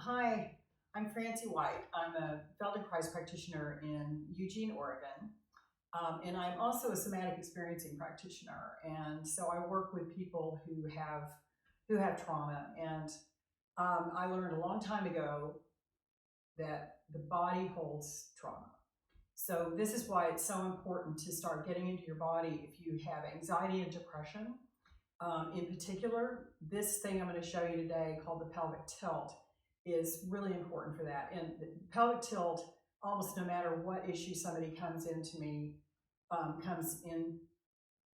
Hi, I'm Francie White. I'm a Feldenkrais practitioner in Eugene, Oregon, and I'm also a somatic experiencing practitioner. And so I work with people who have trauma. And I learned a long time ago that the body holds trauma. So this is why it's so important to start getting into your body if you have anxiety and depression. In particular, this thing I'm going to show you today called the pelvic tilt is really important for that. And the pelvic tilt, almost no matter what issue somebody comes in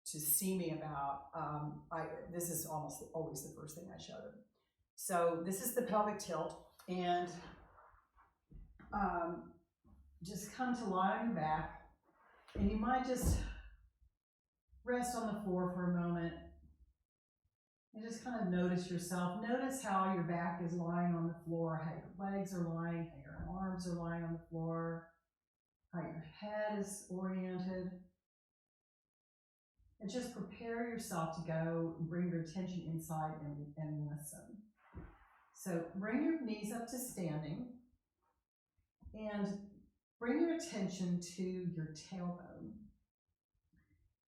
to see me about, this is almost always the first thing I show them. So this is the pelvic tilt, and just come to lie on your back, and you might just rest on the floor for a moment. And just kind of notice yourself. Notice how your back is lying on the floor, how your legs are lying, how your arms are lying on the floor, how your head is oriented. And just prepare yourself to go and bring your attention inside and listen. So bring your knees up to standing and bring your attention to your tailbone.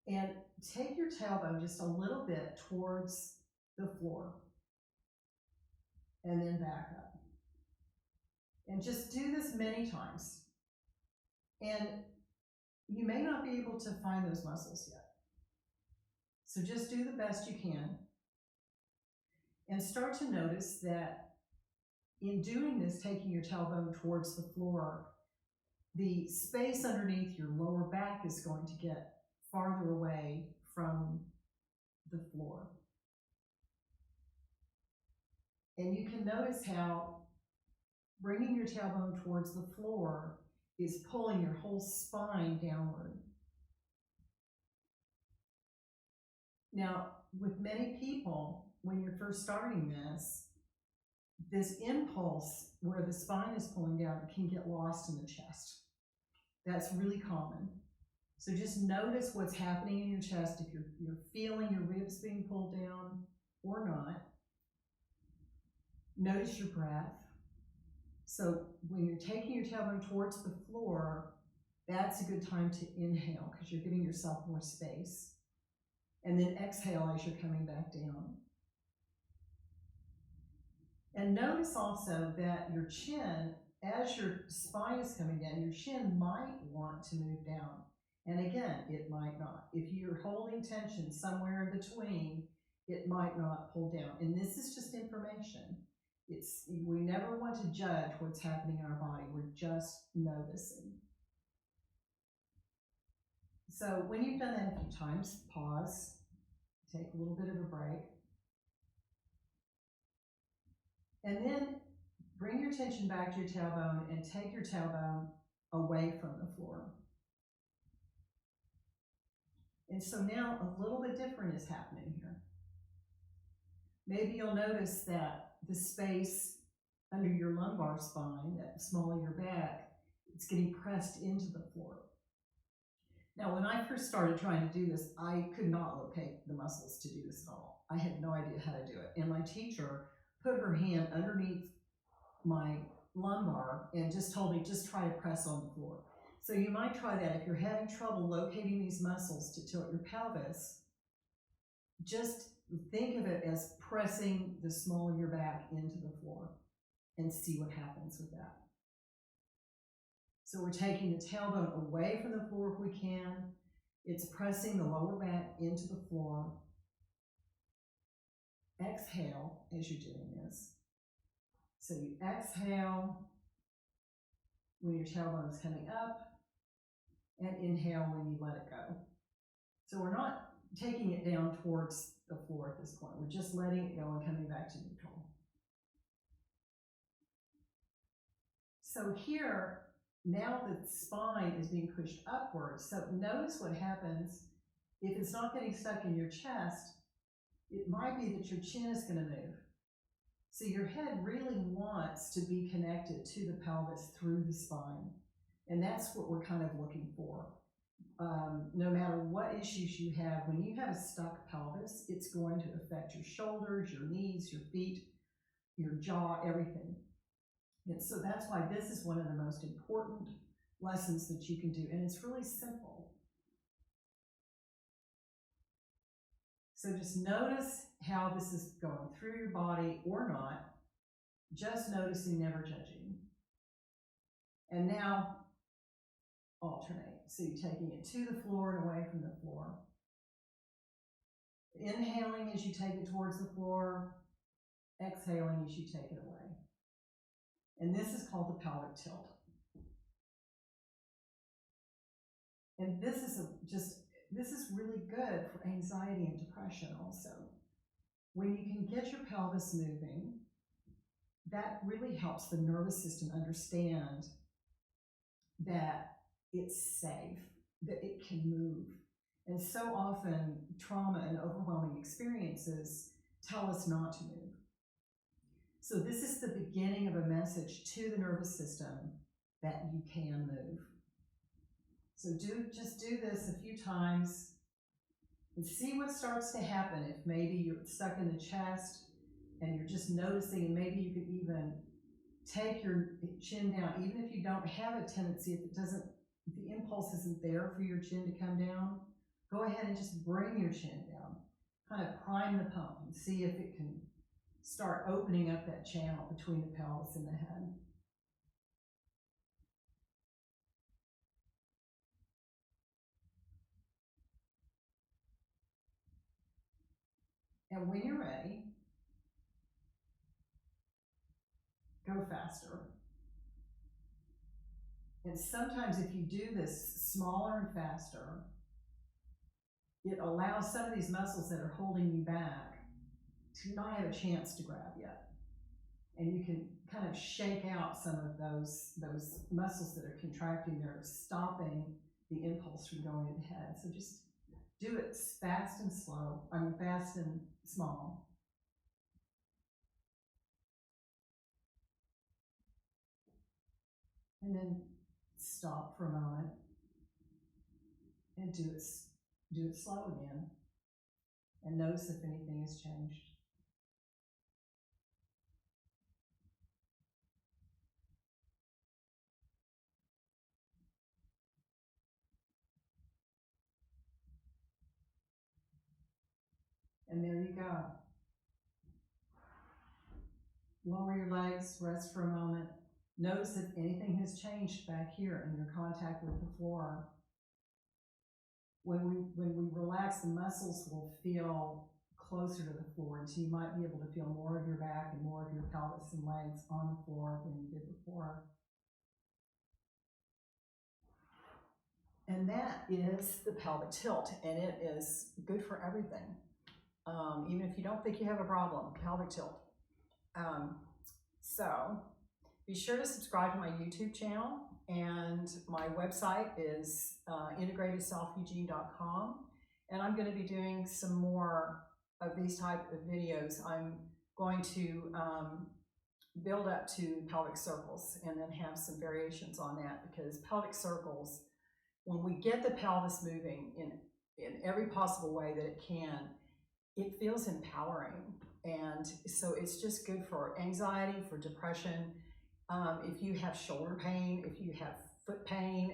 And take your tailbone just a little bit towards the floor and then back up. And just do this many times. And you may not be able to find those muscles yet. So just do the best you can. And start to notice that in doing this, taking your tailbone towards the floor, the space underneath your lower back is going to get farther away from the floor. And you can notice how bringing your tailbone towards the floor is pulling your whole spine downward. Now, with many people, when you're first starting this impulse where the spine is pulling down can get lost in the chest. That's really common. So just notice what's happening in your chest, if you're feeling your ribs being pulled down or not. Notice your breath. So when you're taking your tailbone towards the floor, that's a good time to inhale because you're giving yourself more space. And then exhale as you're coming back down. And notice also that your chin, as your spine is coming down, your chin might want to move down. And again, it might not. If you're holding tension somewhere in between, it might not pull down. And this is just information. We never want to judge what's happening in our body. We're just noticing. So when you've done that a few times, pause, take a little bit of a break. And then bring your attention back to your tailbone and take your tailbone away from the floor. And so now a little bit different is happening here. Maybe you'll notice that the space under your lumbar spine, that small of your back, it's getting pressed into the floor. Now, when I first started trying to do this, I could not locate the muscles to do this at all. I had no idea how to do it. And my teacher put her hand underneath my lumbar and just told me, just try to press on the floor. So you might try that. If you're having trouble locating these muscles to tilt your pelvis, just think of it as pressing the small of your back into the floor and see what happens with that. So we're taking the tailbone away from the floor if we can. It's pressing the lower back into the floor. Exhale as you're doing this. So you exhale when your tailbone is coming up and inhale when you let it go. So we're not taking it down towards the floor at this point. We're just letting it go and coming back to neutral. So here, now the spine is being pushed upwards. So notice what happens if it's not getting stuck in your chest. It might be that your chin is going to move. So your head really wants to be connected to the pelvis through the spine. And that's what we're kind of looking for. No matter what issues you have, when you have a stuck pelvis, it's going to affect your shoulders, your knees, your feet, your jaw, everything. And so that's why this is one of the most important lessons that you can do, and it's really simple. So just notice how this is going through your body or not, just noticing, never judging. And now alternate. So you're taking it to the floor and away from the floor. Inhaling as you take it towards the floor, exhaling as you take it away. And this is called the pelvic tilt. And this is really good for anxiety and depression also. When you can get your pelvis moving, that really helps the nervous system understand that it's safe, that it can move. And so often, trauma and overwhelming experiences tell us not to move. So this is the beginning of a message to the nervous system that you can move. So just do this a few times and see what starts to happen. If maybe you're stuck in the chest and you're just noticing, and maybe you could even take your chin down, even if you don't have a tendency, if the impulse isn't there for your chin to come down, go ahead and just bring your chin down. Kind of prime the pump and see if it can start opening up that channel between the pelvis and the head. And when you're ready, go faster. And sometimes if you do this smaller and faster, it allows some of these muscles that are holding you back to not have a chance to grab yet. And you can kind of shake out some of those muscles that are contracting, that are stopping the impulse from going to the head. So just do it fast and slow, fast and small. And then stop for a moment and do it slow again. And notice if anything has changed. And there you go. Lower your legs, rest for a moment. Notice if anything has changed back here in your contact with the floor. When we relax, the muscles will feel closer to the floor, and so you might be able to feel more of your back and more of your pelvis and legs on the floor than you did before. And that is the pelvic tilt, and it is good for everything. Even if you don't think you have a problem, pelvic tilt. So be sure to subscribe to my YouTube channel, and my website is integratedselfeugene.com, and I'm going to be doing some more of these type of videos. I'm going to build up to pelvic circles and then have some variations on that, because pelvic circles, when we get the pelvis moving in every possible way that it can, it feels empowering. And so it's just good for anxiety, for depression. If you have shoulder pain, if you have foot pain,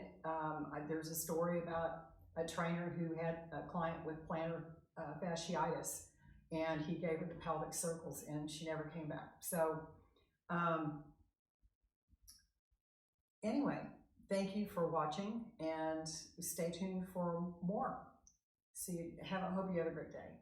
there's a story about a trainer who had a client with plantar fasciitis, and he gave her the pelvic circles and she never came back. So anyway, thank you for watching, and stay tuned for more. Hope you have a great day.